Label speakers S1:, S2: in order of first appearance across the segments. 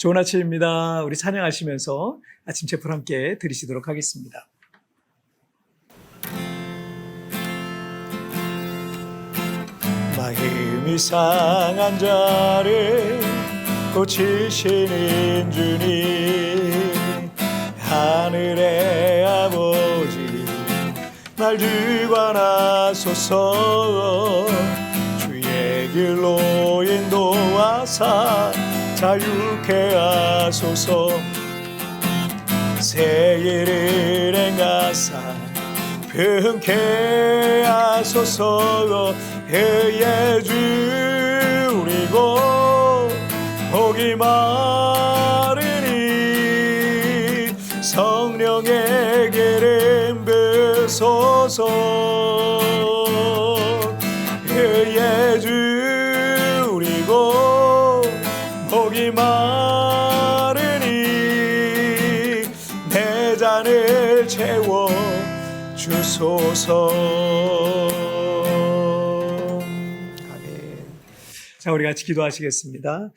S1: 좋은 아침입니다. 우리 찬양하시면서 아침 제풀 함께 드리시도록 하겠습니다. 마음이 상한 자를 고치시는 주님, 하늘의 아버지 날 주관하소서. 주의 길로 인도하사 자유케 하소서. 새 일을 행하사 평케 하소서. 해의 주 우리고 복이 많으니 성령의 기름 부소서. 해의 주 우리고 복이 많으니 내 잔을 채워 주소서. 자, 우리 같이 기도하시겠습니다.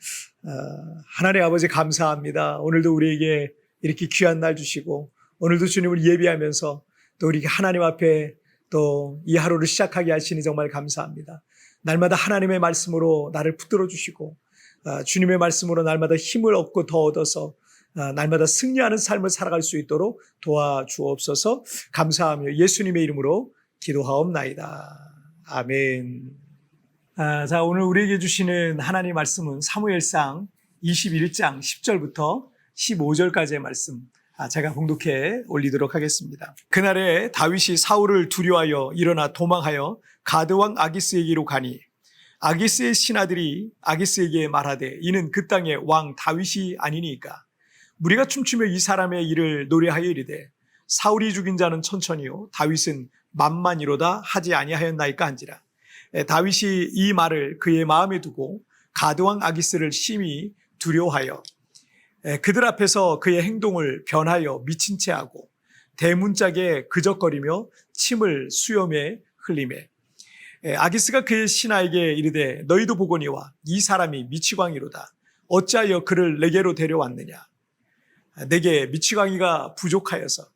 S1: 하나님 아버지 감사합니다. 오늘도 우리에게 이렇게 귀한 날 주시고, 오늘도 주님을 예비하면서 또 우리 하나님 앞에 또 이 하루를 시작하게 하시니 정말 감사합니다. 날마다 하나님의 말씀으로 나를 붙들어 주시고, 주님의 말씀으로 날마다 힘을 얻고 더 얻어서 날마다 승리하는 삶을 살아갈 수 있도록 도와주옵소서. 감사하며 예수님의 이름으로 기도하옵나이다. 아멘. 자, 오늘 우리에게 주시는 하나님의 말씀은 사무엘상 21장 10절부터 15절까지의 말씀, 제가 봉독해 올리도록 하겠습니다. 그날에 다윗이 사울을 두려워하여 일어나 도망하여 가드왕 아기스에게로 가니, 아기스의 신하들이 아기스에게 말하되 이는 그 땅의 왕 다윗이 아니니까 우리가 춤추며 이 사람의 일을 노래하여 이르되 사울이 죽인 자는 천천히요 다윗은 만만이로다 하지 아니하였나이까 한지라. 다윗이 이 말을 그의 마음에 두고 가드왕 아기스를 심히 두려워하여 그들 앞에서 그의 행동을 변하여 미친 채 하고 대문짝에 그적거리며 침을 수염에 흘리매, 아기스가 그의 신하에게 이르되 너희도 보거니와 이 사람이 미치광이로다. 어찌하여 그를 내게로 데려왔느냐. 내게 미치광이가 부족하여서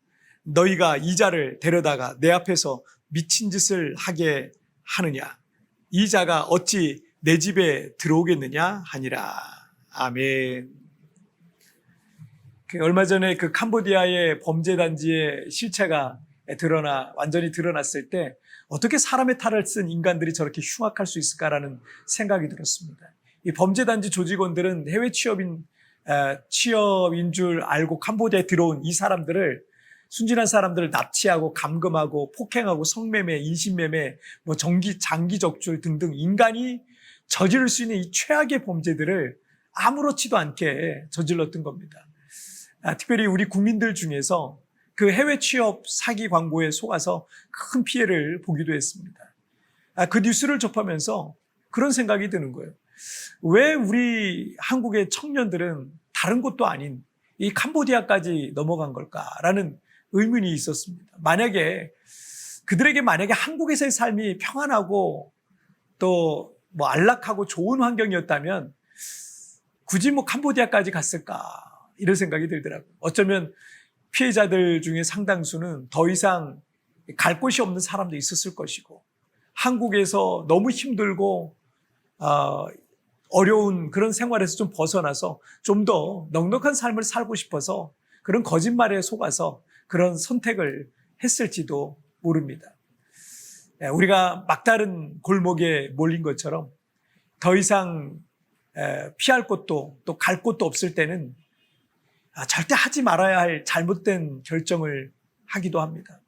S1: 너희가 이 자를 데려다가 내 앞에서 미친 짓을 하게 하느냐. 이 자가 어찌 내 집에 들어오겠느냐 하니라. 아멘. 얼마 전에 그 캄보디아의 범죄단지의 실체가 완전히 드러났을 때 어떻게 사람의 탈을 쓴 인간들이 저렇게 흉악할 수 있을까라는 생각이 들었습니다. 이 범죄단지 조직원들은 해외 취업인 줄 알고 캄보디아에 들어온 이 사람들을, 순진한 사람들을 납치하고 감금하고 폭행하고 성매매, 인신매매, 장기 적출 등등 인간이 저지를 수 있는 이 최악의 범죄들을 아무렇지도 않게 저질렀던 겁니다. 특별히 우리 국민들 중에서 그 해외 취업 사기 광고에 속아서 큰 피해를 보기도 했습니다. 그 뉴스를 접하면서 그런 생각이 드는 거예요. 왜 우리 한국의 청년들은 다른 곳도 아닌 이 캄보디아까지 넘어간 걸까라는 의문이 있었습니다. 그들에게 만약에 한국에서의 삶이 평안하고 또 안락하고 좋은 환경이었다면 굳이 캄보디아까지 갔을까 이런 생각이 들더라고요. 어쩌면 피해자들 중에 상당수는 더 이상 갈 곳이 없는 사람도 있었을 것이고, 한국에서 너무 힘들고 어려운 그런 생활에서 좀 벗어나서 좀 더 넉넉한 삶을 살고 싶어서 그런 거짓말에 속아서 그런 선택을 했을지도 모릅니다. 우리가 막다른 골목에 몰린 것처럼 더 이상 피할 곳도 또 갈 곳도 없을 때는 절대 하지 말아야 할 잘못된 결정을 하기도 합니다.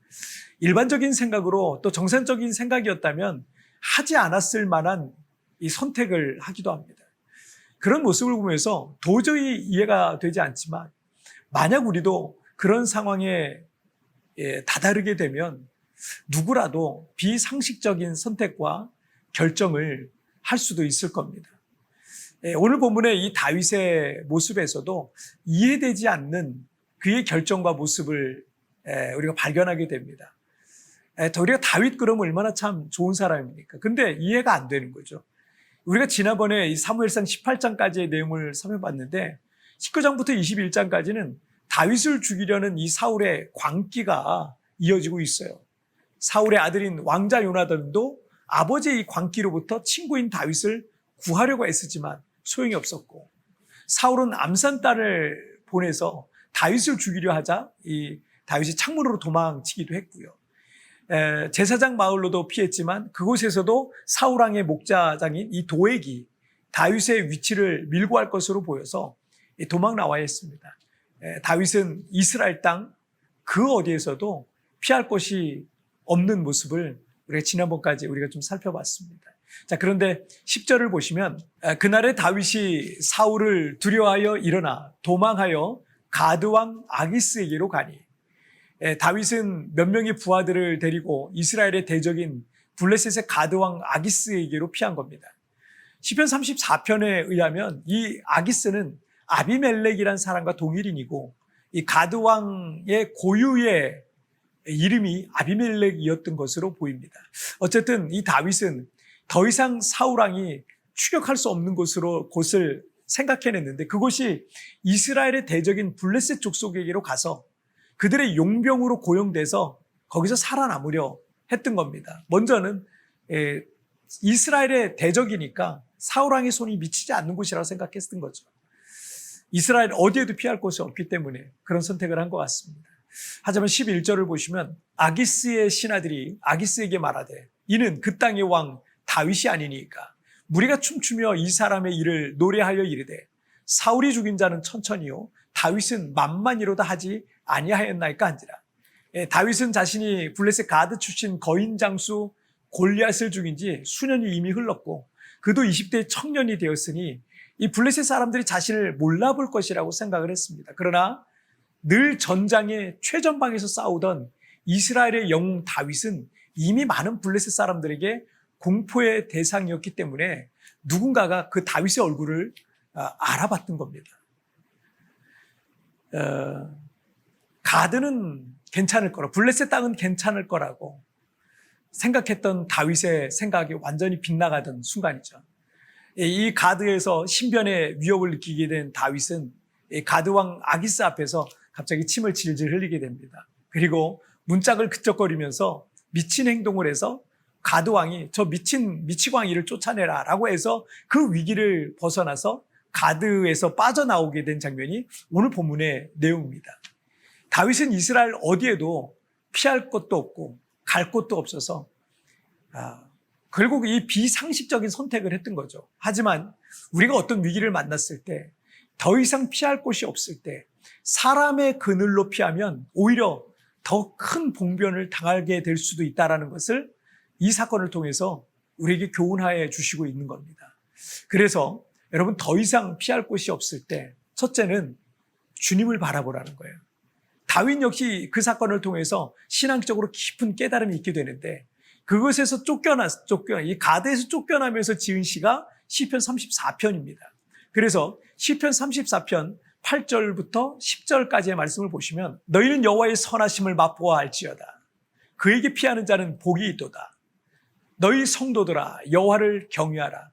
S1: 일반적인 생각으로 또 정상적인 생각이었다면 하지 않았을 만한 이 선택을 하기도 합니다. 그런 모습을 보면서 도저히 이해가 되지 않지만, 만약 우리도 그런 상황에 다다르게 되면 누구라도 비상식적인 선택과 결정을 할 수도 있을 겁니다. 오늘 본문의 이 다윗의 모습에서도 이해되지 않는 그의 결정과 모습을 우리가 발견하게 됩니다. 우리가 다윗 그러면 얼마나 참 좋은 사람입니까? 근데 이해가 안 되는 거죠. 우리가 지난번에 이 사무엘상 18장까지의 내용을 살펴봤는데 19장부터 21장까지는 다윗을 죽이려는 이 사울의 광기가 이어지고 있어요. 사울의 아들인 왕자 요나단도 아버지의 이 광기로부터 친구인 다윗을 구하려고 애쓰지만 소용이 없었고, 사울은 암산딸을 보내서 다윗을 죽이려 하자 이 다윗이 창문으로 도망치기도 했고요. 제사장 마을로도 피했지만 그곳에서도 사울왕의 목자장인 이 도액이 다윗의 위치를 밀고 할 것으로 보여서 도망 나와야 했습니다. 다윗은 이스라엘 땅 그 어디에서도 피할 곳이 없는 모습을 우리가 지난번까지 우리가 좀 살펴봤습니다. 자, 그런데 10절을 보시면 그날에 다윗이 사울을 두려워하여 일어나 도망하여 가드왕 아기스에게로 가니, 다윗은 몇 명의 부하들을 데리고 이스라엘의 대적인 블레셋의 가드왕 아기스에게로 피한 겁니다. 시편 34편에 의하면 이 아기스는 아비멜렉이라는 사람과 동일인이고, 이 가드왕의 고유의 이름이 아비멜렉이었던 것으로 보입니다. 어쨌든 이 다윗은 더 이상 사울왕이 추격할 수 없는 곳을 생각해냈는데, 그곳이 이스라엘의 대적인 블레셋 족속에게로 가서 그들의 용병으로 고용돼서 거기서 살아남으려 했던 겁니다. 먼저는 이스라엘의 대적이니까 사울왕의 손이 미치지 않는 곳이라고 생각했던 거죠. 이스라엘 어디에도 피할 곳이 없기 때문에 그런 선택을 한 것 같습니다. 하지만 11절을 보시면 아기스의 신하들이 아기스에게 말하되, 이는 그 땅의 왕 다윗이 아니니까 무리가 춤추며 이 사람의 일을 노래하여 이르되, 사울이 죽인 자는 천천히요 다윗은 만만이로다 하지 아니하였나이까 한지라. 다윗은 자신이 블레셋 가드 출신 거인 장수 골리앗을 죽인 지 수년이 이미 흘렀고, 그도 20대 청년이 되었으니 이 블레셋 사람들이 자신을 몰라볼 것이라고 생각을 했습니다. 그러나 늘 전장의 최전방에서 싸우던 이스라엘의 영웅 다윗은 이미 많은 블레셋 사람들에게 공포의 대상이었기 때문에 누군가가 그 다윗의 얼굴을 알아봤던 겁니다. 가드는 괜찮을 거라, 블레셋 땅은 괜찮을 거라고 생각했던 다윗의 생각이 완전히 빗나가던 순간이죠. 이 가드에서 신변의 위협을 느끼게 된 다윗은 가드왕 아기스 앞에서 갑자기 침을 질질 흘리게 됩니다. 그리고 문짝을 그적거리면서 미친 행동을 해서 가드왕이 저 미치광이를 쫓아내라 라고 해서 그 위기를 벗어나서 가드에서 빠져나오게 된 장면이 오늘 본문의 내용입니다. 다윗은 이스라엘 어디에도 피할 곳도 없고 갈 곳도 없어서 결국 이 비상식적인 선택을 했던 거죠. 하지만 우리가 어떤 위기를 만났을 때, 더 이상 피할 곳이 없을 때 사람의 그늘로 피하면 오히려 더 큰 봉변을 당하게 될 수도 있다는 것을 이 사건을 통해서 우리에게 교훈하여 주시고 있는 겁니다. 그래서 여러분, 더 이상 피할 곳이 없을 때 첫째는 주님을 바라보라는 거예요. 다윗 역시 그 사건을 통해서 신앙적으로 깊은 깨달음이 있게 되는데, 그것에서 이 가드에서 쫓겨나면서 지은 시가 시편 34편입니다. 그래서 시편 34편 8절부터 10절까지의 말씀을 보시면, 너희는 여호와의 선하심을 맛보아 알지어다. 그에게 피하는 자는 복이 있도다. 너희 성도들아, 여호와를 경외하라.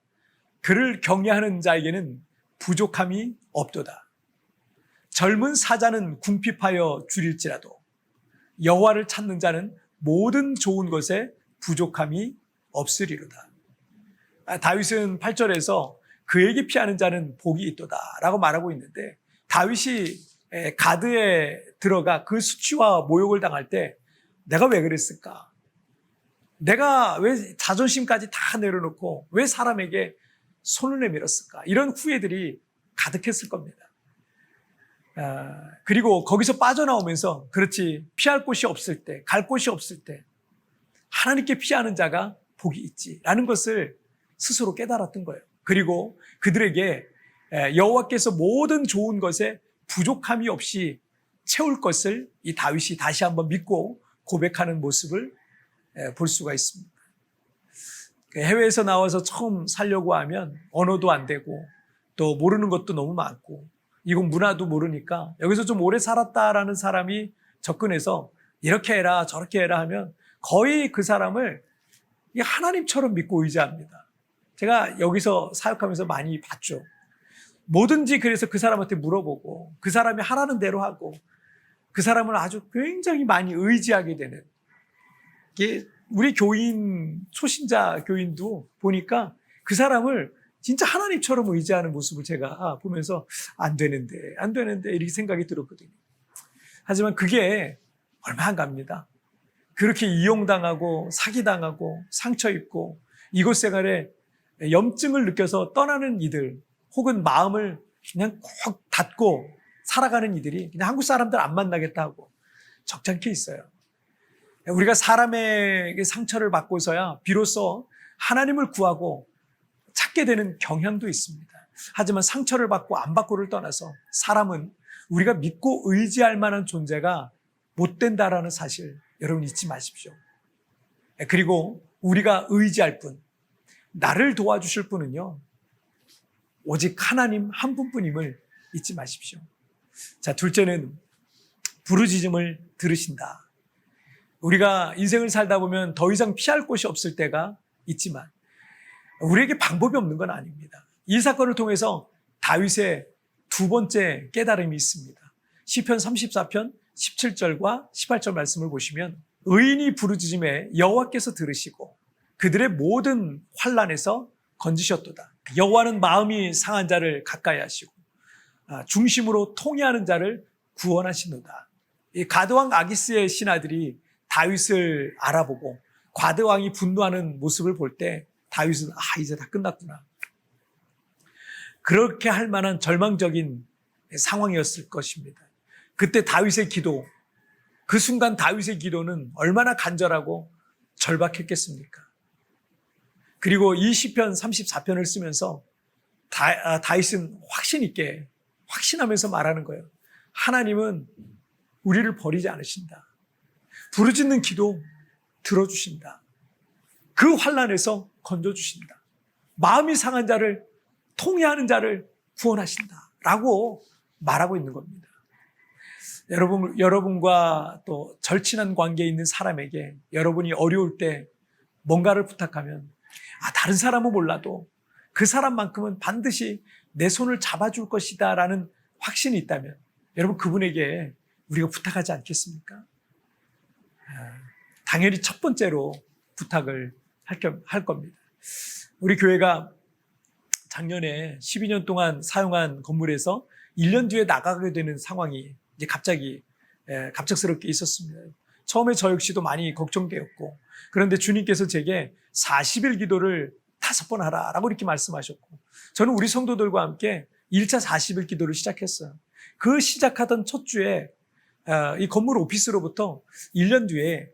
S1: 그를 경외하는 자에게는 부족함이 없도다. 젊은 사자는 궁핍하여 줄일지라도 여호와를 찾는 자는 모든 좋은 것에 부족함이 없으리로다. 다윗은 8절에서 그에게 피하는 자는 복이 있도다 라고 말하고 있는데, 다윗이 가드에 들어가 그 수치와 모욕을 당할 때 내가 왜 그랬을까? 내가 왜 자존심까지 다 내려놓고 왜 사람에게 손을 내밀었을까? 이런 후회들이 가득했을 겁니다. 그리고 거기서 빠져나오면서, 그렇지, 피할 곳이 없을 때, 갈 곳이 없을 때 하나님께 피하는 자가 복이 있지라는 것을 스스로 깨달았던 거예요. 그리고 그들에게 여호와께서 모든 좋은 것에 부족함이 없이 채울 것을 이 다윗이 다시 한번 믿고 고백하는 모습을 볼 수가 있습니다. 해외에서 나와서 처음 살려고 하면 언어도 안 되고 또 모르는 것도 너무 많고 이건 문화도 모르니까 여기서 좀 오래 살았다라는 사람이 접근해서 이렇게 해라 저렇게 해라 하면 거의 그 사람을 하나님처럼 믿고 의지합니다. 제가 여기서 사역하면서 많이 봤죠. 뭐든지 그래서 그 사람한테 물어보고 그 사람이 하라는 대로 하고 그 사람을 아주 굉장히 많이 의지하게 되는 게 우리 교인, 초신자 교인도 보니까 그 사람을 진짜 하나님처럼 의지하는 모습을 제가 보면서 안 되는데 이렇게 생각이 들었거든요. 하지만 그게 얼마 안 갑니다. 그렇게 이용당하고 사기당하고 상처 입고 이곳 생활에 염증을 느껴서 떠나는 이들 혹은 마음을 그냥 콕 닫고 살아가는 이들이 그냥 한국 사람들 안 만나겠다 하고 적잖게 있어요. 우리가 사람에게 상처를 받고서야 비로소 하나님을 구하고 찾게 되는 경향도 있습니다. 하지만 상처를 받고 안 받고를 떠나서 사람은 우리가 믿고 의지할 만한 존재가 못 된다라는 사실 여러분 잊지 마십시오. 그리고 우리가 의지할 분, 나를 도와주실 분은요, 오직 하나님 한 분뿐임을 잊지 마십시오. 자, 둘째는 부르짖음을 들으신다. 우리가 인생을 살다 보면 더 이상 피할 곳이 없을 때가 있지만 우리에게 방법이 없는 건 아닙니다. 이 사건을 통해서 다윗의 두 번째 깨달음이 있습니다. 시편 34편 17절과 18절 말씀을 보시면 의인이 부르짖음에 여호와께서 들으시고 그들의 모든 환난에서 건지셨도다. 여호와는 마음이 상한 자를 가까이 하시고 중심으로 통회하는 자를 구원하시노다. 이 가드왕 아기스의 신하들이 다윗을 알아보고 가드왕이 분노하는 모습을 볼 때 다윗은 이제 다 끝났구나. 그렇게 할 만한 절망적인 상황이었을 것입니다. 그때 다윗의 기도, 그 순간 다윗의 기도는 얼마나 간절하고 절박했겠습니까? 그리고 이 시편 34편을 쓰면서 다윗은 확신 있게 확신하면서 말하는 거예요. 하나님은 우리를 버리지 않으신다. 부르짖는 기도 들어주신다. 그 환난에서 건져주신다. 마음이 상한 자를 통회하는 자를 구원하신다. 라고 말하고 있는 겁니다. 여러분과 또 절친한 관계에 있는 사람에게 여러분이 어려울 때 뭔가를 부탁하면 다른 사람은 몰라도 그 사람만큼은 반드시 내 손을 잡아줄 것이다 라는 확신이 있다면 여러분 그분에게 우리가 부탁하지 않겠습니까? 당연히 첫 번째로 부탁을 할 겁니다. 우리 교회가 작년에 12년 동안 사용한 건물에서 1년 뒤에 나가게 되는 상황이 이제 갑작스럽게 있었습니다. 처음에 저 역시도 많이 걱정되었고, 그런데 주님께서 제게 40일 기도를 5번 하라라고 이렇게 말씀하셨고, 저는 우리 성도들과 함께 1차 40일 기도를 시작했어요. 그 시작하던 첫 주에 이 건물 오피스로부터 1년 뒤에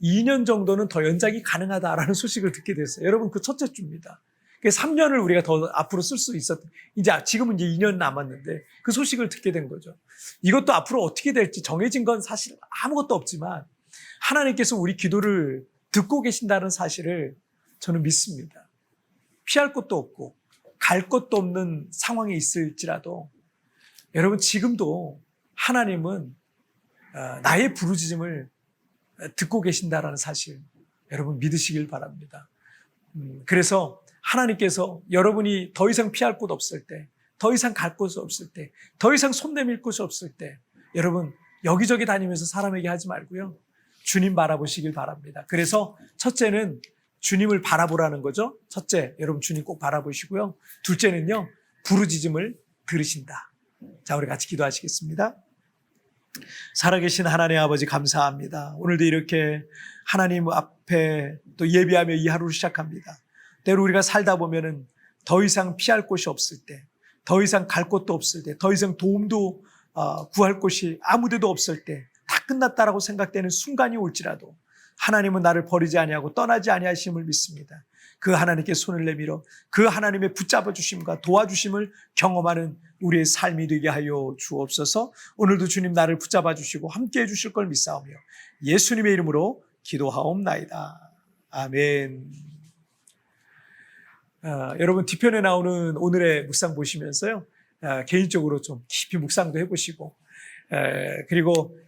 S1: 2년 정도는 더 연장이 가능하다라는 소식을 듣게 됐어요. 여러분, 그 첫째 주입니다. 3년을 우리가 더 앞으로 쓸 수 지금은 이제 2년 남았는데 그 소식을 듣게 된 거죠. 이것도 앞으로 어떻게 될지 정해진 건 사실 아무것도 없지만 하나님께서 우리 기도를 듣고 계신다는 사실을 저는 믿습니다. 피할 곳도 없고 갈 곳도 없는 상황에 있을지라도 여러분 지금도 하나님은 나의 부르짖음을 듣고 계신다라는 사실 여러분 믿으시길 바랍니다. 그래서 하나님께서 여러분이 더 이상 피할 곳 없을 때, 더 이상 갈 곳 없을 때, 더 이상 손 내밀 곳이 없을 때 여러분 여기저기 다니면서 사람에게 하지 말고요. 주님 바라보시길 바랍니다. 그래서 첫째는 주님을 바라보라는 거죠. 첫째, 여러분 주님 꼭 바라보시고요. 둘째는요, 부르짖음을 들으신다. 자, 우리 같이 기도하시겠습니다. 살아계신 하나님 아버지 감사합니다. 오늘도 이렇게 하나님 앞에 또 예비하며 이 하루를 시작합니다. 때로 우리가 살다 보면은 더 이상 피할 곳이 없을 때, 더 이상 갈 곳도 없을 때, 더 이상 도움도 구할 곳이 아무데도 없을 때, 다 끝났다라고 생각되는 순간이 올지라도 하나님은 나를 버리지 아니하고 떠나지 아니하심을 믿습니다. 그 하나님께 손을 내밀어 그 하나님의 붙잡아 주심과 도와주심을 경험하는 우리의 삶이 되게 하여 주옵소서. 오늘도 주님 나를 붙잡아 주시고 함께해 주실 걸 믿사오며 예수님의 이름으로 기도하옵나이다. 아멘. 여러분 뒤편에 나오는 오늘의 묵상 보시면서요, 개인적으로 좀 깊이 묵상도 해보시고, 그리고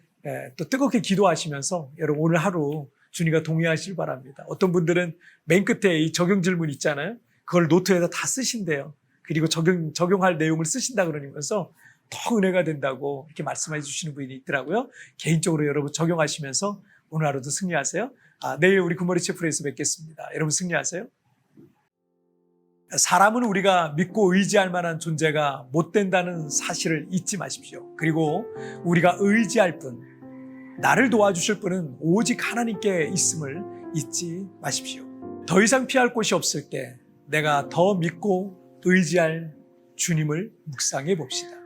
S1: 또 뜨겁게 기도하시면서 여러분 오늘 하루 주님과 동의하시길 바랍니다. 어떤 분들은 맨 끝에 이 적용 질문 있잖아요. 그걸 노트에다 다 쓰신대요. 그리고 적용할 내용을 쓰신다 그러면서 더 은혜가 된다고 이렇게 말씀해 주시는 분이 있더라고요. 개인적으로 여러분 적용하시면서 오늘 하루도 승리하세요. 내일 우리 굿모닝 채플에서 뵙겠습니다. 여러분 승리하세요. 사람은 우리가 믿고 의지할 만한 존재가 못 된다는 사실을 잊지 마십시오. 그리고 우리가 의지할 분, 나를 도와주실 분은 오직 하나님께 있음을 잊지 마십시오. 더 이상 피할 곳이 없을 때 내가 더 믿고 의지할 주님을 묵상해 봅시다.